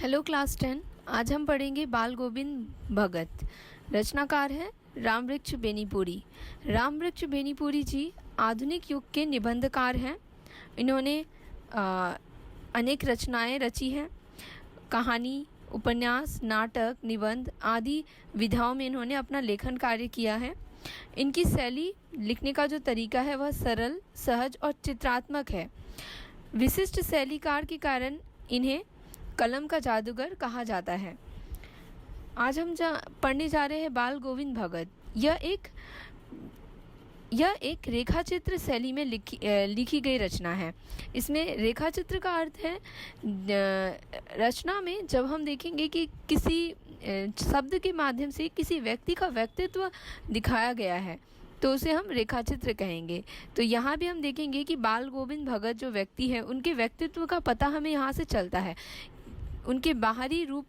Hello class 10। आज हम पढ़ेंगे बाल गोविंद भगत। रचनाकार हैं रामवृक्ष बेनीपुरी। रामवृक्ष बेनीपुरी जी आधुनिक युग के निबंधकार हैं। इन्होंने अनेक रचनाएं रची हैं। कहानी, उपन्यास, नाटक, निबंध आदि विधाओं में इन्होंने अपना लेखन कार्य किया है। इनकी शैली, लिखने का जो तरीका है वह सरल, सहज और चित्रात्मक है। विशिष्ट शैलीकार के कारण इन्हें कलम का जादूगर कहा जाता है। आज हम पढ़ने जा रहे हैं बाल गोविंद भगत। यह एक रेखाचित्र शैली में लिखी गई रचना है। इसमें रेखाचित्र का अर्थ है रचना में जब हम देखेंगे कि किसी शब्द के माध्यम से किसी व्यक्ति का व्यक्तित्व दिखाया गया है तो उसे हम रेखाचित्र कहेंगे। तो यहाँ भी हम देखेंगे कि बाल गोविंद भगत जो व्यक्ति है उनके व्यक्तित्व का पता हमें यहाँ से चलता है। उनके बाहरी रूप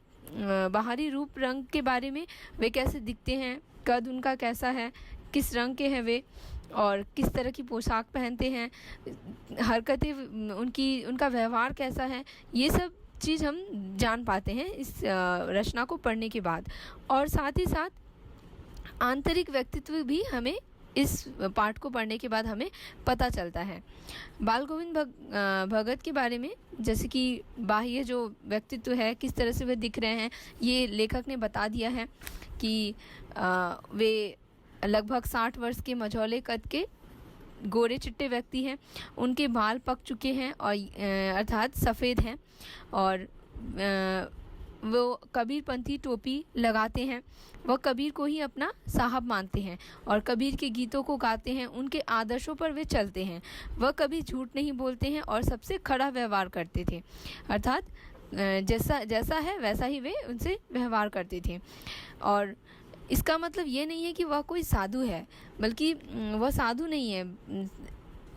रंग के बारे में, वे कैसे दिखते हैं, कद उनका कैसा है, किस रंग के हैं वे और किस तरह की पोशाक पहनते हैं, हरकतें उनका व्यवहार कैसा है, ये सब चीज़ हम जान पाते हैं इस रचना को पढ़ने के बाद। और साथ ही साथ आंतरिक व्यक्तित्व भी हमें इस पाठ को पढ़ने के बाद हमें पता चलता है। बाल गोविंद भगत के बारे में, जैसे कि बाह्य जो व्यक्तित्व है, किस तरह से वे दिख रहे हैं, ये लेखक ने बता दिया है कि वे लगभग 60 वर्ष के मझौले कद के गोरे चिट्टे व्यक्ति हैं। उनके बाल पक चुके हैं और अर्थात सफ़ेद हैं और वो कबीरपंथी टोपी लगाते हैं। वह कबीर को ही अपना साहब मानते हैं और कबीर के गीतों को गाते हैं। उनके आदर्शों पर वे चलते हैं। वह कभी झूठ नहीं बोलते हैं और सबसे खड़ा व्यवहार करते थे, अर्थात जैसा है वैसा ही वे उनसे व्यवहार करते थे। और इसका मतलब ये नहीं है कि वह कोई साधु है, बल्कि वह साधु नहीं है।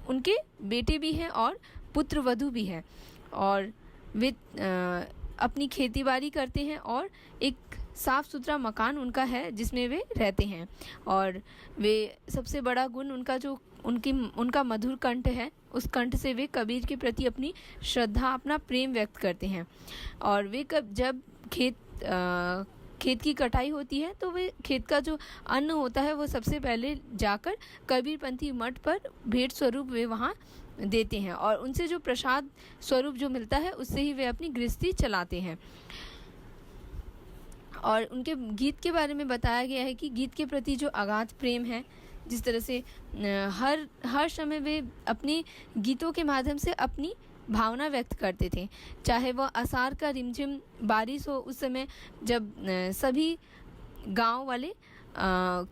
उनके बेटे भी हैं और पुत्र वधू भी हैं और वे अपनी खेतीबाड़ी करते हैं और एक साफ़ सुथरा मकान उनका है जिसमें वे रहते हैं। और वे सबसे बड़ा गुण उनका मधुर कंठ है। उस कंठ से वे कबीर के प्रति अपनी श्रद्धा, अपना प्रेम व्यक्त करते हैं। और वे जब खेत की कटाई होती है तो वे खेत का जो अन्न होता है वो सबसे पहले जाकर कबीरपंथी मठ पर भेंट स्वरूप वे वहाँ देते हैं और उनसे जो प्रसाद स्वरूप जो मिलता है उससे ही वे अपनी गृहस्थी चलाते हैं। और उनके गीत के बारे में बताया गया है कि गीत के प्रति जो अगाध प्रेम है, जिस तरह से हर समय वे अपने गीतों के माध्यम से अपनी भावना व्यक्त करते थे। चाहे वह आषाढ़ का रिमझिम बारिश हो, उस समय जब सभी गांव वाले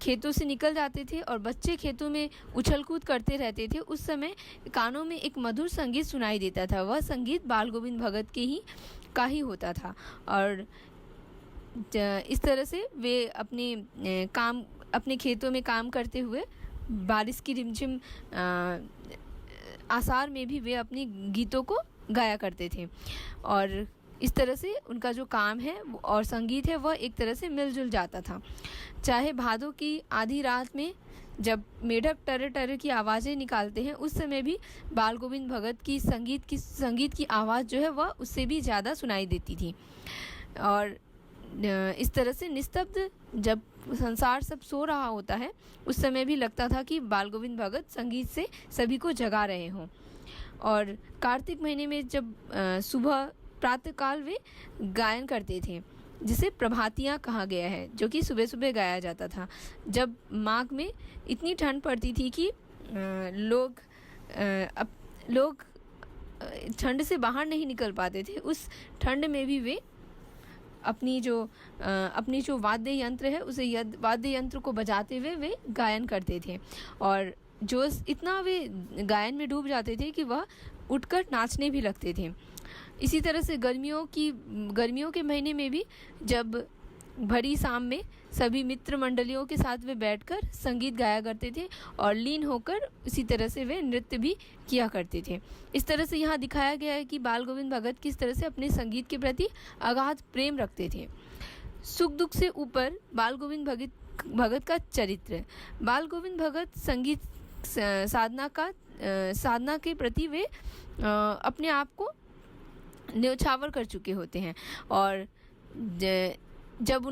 खेतों से निकल जाते थे और बच्चे खेतों में उछल कूद करते रहते थे, उस समय कानों में एक मधुर संगीत सुनाई देता था। वह संगीत बाल गोविंद भगत का ही होता था। और इस तरह से वे अपने खेतों में काम करते हुए बारिश की रिमझिम आसार में भी वे अपनी गीतों को गाया करते थे। और इस तरह से उनका जो काम है और संगीत है वह एक तरह से मिलजुल जाता था। चाहे भादों की आधी रात में जब मेढक टर्र टर्र की आवाज़ें निकालते हैं, उस समय भी बाल गोविंद भगत की संगीत की आवाज़ जो है वह उससे भी ज़्यादा सुनाई देती थी। और इस तरह से निस्तब्ध जब संसार सब सो रहा होता है, उस समय भी लगता था कि बाल गोविंद भगत संगीत से सभी को जगा रहे हों। और कार्तिक महीने में जब सुबह प्रातःकाल वे गायन करते थे, जिसे प्रभातियाँ कहा गया है, जो कि सुबह सुबह गाया जाता था। जब माघ में इतनी ठंड पड़ती थी कि लोग ठंड से बाहर नहीं निकल पाते थे, उस ठंड में भी वे अपनी जो वाद्य यंत्र है उसे वाद्य यंत्र को बजाते हुए वे गायन करते थे। और जो इतना वे गायन में डूब जाते थे कि वह उठकर नाचने भी लगते थे। इसी तरह से गर्मियों के महीने में भी जब भरी शाम में सभी मित्र मंडलियों के साथ वे बैठकर संगीत गाया करते थे और लीन होकर इसी तरह से वे नृत्य भी किया करते थे। इस तरह से यहाँ दिखाया गया है कि बाल गोविंद भगत किस तरह से अपने संगीत के प्रति अगाध प्रेम रखते थे। सुख दुख से ऊपर बाल गोविंद भगत का चरित्र। बाल गोविंद भगत संगीत साधना के प्रति वे अपने आप को न्योछावर कर चुके होते हैं। और जब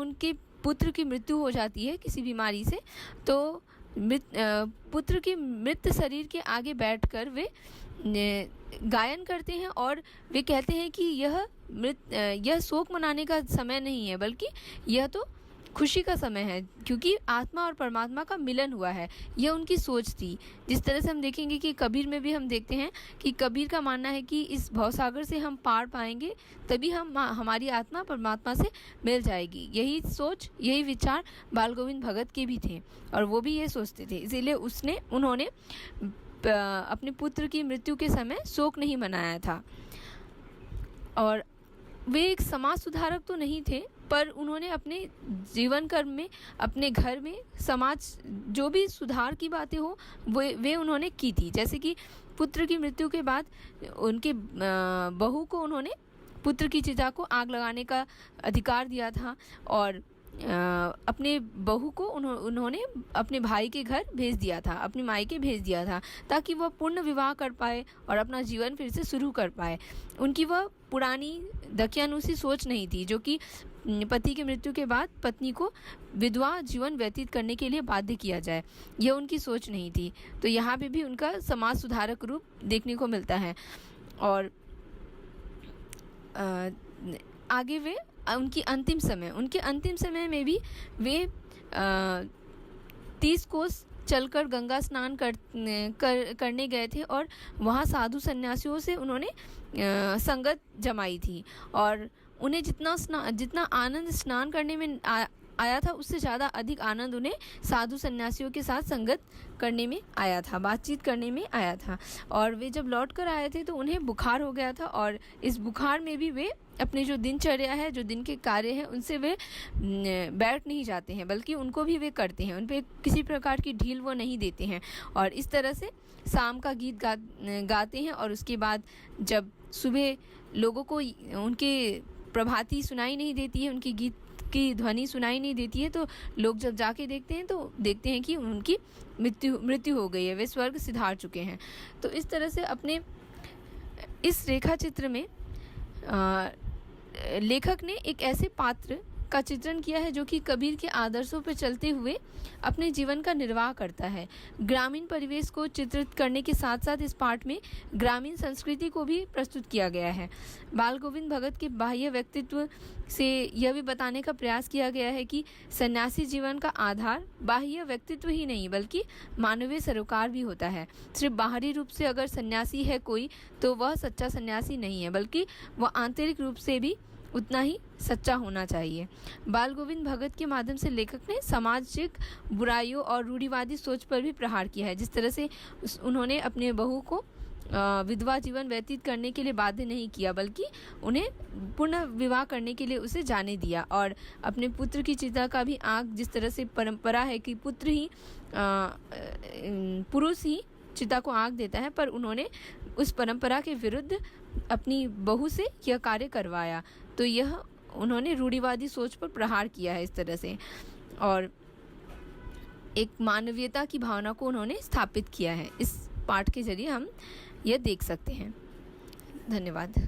उनके पुत्र की मृत्यु हो जाती है किसी बीमारी से, तो पुत्र के मृत शरीर के आगे बैठकर वे गायन करते हैं और वे कहते हैं कि यह शोक मनाने का समय नहीं है, बल्कि यह तो खुशी का समय है, क्योंकि आत्मा और परमात्मा का मिलन हुआ है। यह उनकी सोच थी। जिस तरह से हम देखेंगे कि कबीर में भी हम देखते हैं कि कबीर का मानना है कि इस भवसागर से हम पार पाएंगे, तभी हमारी आत्मा परमात्मा से मिल जाएगी। यही सोच, यही विचार बाल गोविंद भगत के भी थे, और वो भी ये सोचते थे। इसीलिए उन्होंने अपने पुत्र की मृत्यु के समय शोक नहीं मनाया था। और वे एक समाज सुधारक तो नहीं थे, पर उन्होंने अपने जीवन कर्म में, अपने घर में समाज जो भी सुधार की बातें हो वे उन्होंने की थी। जैसे कि पुत्र की मृत्यु के बाद उनके बहू को उन्होंने पुत्र की चिता को आग लगाने का अधिकार दिया था, और अपने बहू को उन्होंने अपने भाई के घर भेज दिया था, अपनी मायके भेज दिया था, ताकि वह पूर्ण विवाह कर पाए और अपना जीवन फिर से शुरू कर पाए। उनकी वह पुरानी दकियानुसी सोच नहीं थी, जो कि पति की मृत्यु के बाद पत्नी को विधवा जीवन व्यतीत करने के लिए बाध्य किया जाए। यह उनकी सोच नहीं थी। तो यहाँ पे भी उनका समाज सुधारक रूप देखने को मिलता है। और आगे उनके अंतिम समय में भी वे 30 कोस चलकर गंगा स्नान करने गए थे, और वहाँ साधु सन्यासियों से उन्होंने संगत जमाई थी, और उन्हें जितना आनंद स्नान करने में आया था, उससे ज़्यादा अधिक आनंद उन्हें साधु सन्यासियों के साथ संगत करने में आया था, बातचीत करने में आया था। और वे जब लौट कर आए थे तो उन्हें बुखार हो गया था, और इस बुखार में भी वे अपने जो दिनचर्या है, जो दिन के कार्य हैं, उनसे वे बैठ नहीं जाते हैं, बल्कि उनको भी वे करते हैं। उन पर किसी प्रकार की ढील वो नहीं देते हैं, और इस तरह से शाम का गीत गाते हैं। और उसके बाद जब सुबह लोगों को उनके प्रभाती सुनाई नहीं देती है, उनकी गीत की ध्वनि सुनाई नहीं देती है, तो लोग जब जाके देखते हैं तो देखते हैं कि उनकी मृत्यु हो गई है, वे स्वर्ग सिधार चुके हैं। तो इस तरह से अपने इस रेखा चित्र में लेखक ने एक ऐसे पात्र का चित्रण किया है जो कि कबीर के आदर्शों पर चलते हुए अपने जीवन का निर्वाह करता है। ग्रामीण परिवेश को चित्रित करने के साथ साथ इस पाठ में ग्रामीण संस्कृति को भी प्रस्तुत किया गया है। बाल गोविंद भगत के बाह्य व्यक्तित्व से यह भी बताने का प्रयास किया गया है कि सन्यासी जीवन का आधार बाह्य व्यक्तित्व ही नहीं, बल्कि मानवीय सरोकार भी होता है। सिर्फ बाहरी रूप से अगर सन्यासी है कोई, तो वह सच्चा सन्यासी नहीं है, बल्कि वह आंतरिक रूप से भी उतना ही सच्चा होना चाहिए। बाल गोविंद भगत के माध्यम से लेखक ने सामाजिक बुराइयों और रूढ़िवादी सोच पर भी प्रहार किया है। जिस तरह से उन्होंने अपने बहू को विधवा जीवन व्यतीत करने के लिए बाध्य नहीं किया, बल्कि उन्हें पुनः विवाह करने के लिए उसे जाने दिया। और अपने पुत्र की चिता का भी आग, जिस तरह से परंपरा है कि पुरुष ही चिता को आग देता है, पर उन्होंने उस परंपरा के विरुद्ध अपनी बहू से यह कार्य करवाया। तो यह उन्होंने रूढ़िवादी सोच पर प्रहार किया है इस तरह से, और एक मानवीयता की भावना को उन्होंने स्थापित किया है। इस पाठ के जरिए हम यह देख सकते हैं। धन्यवाद।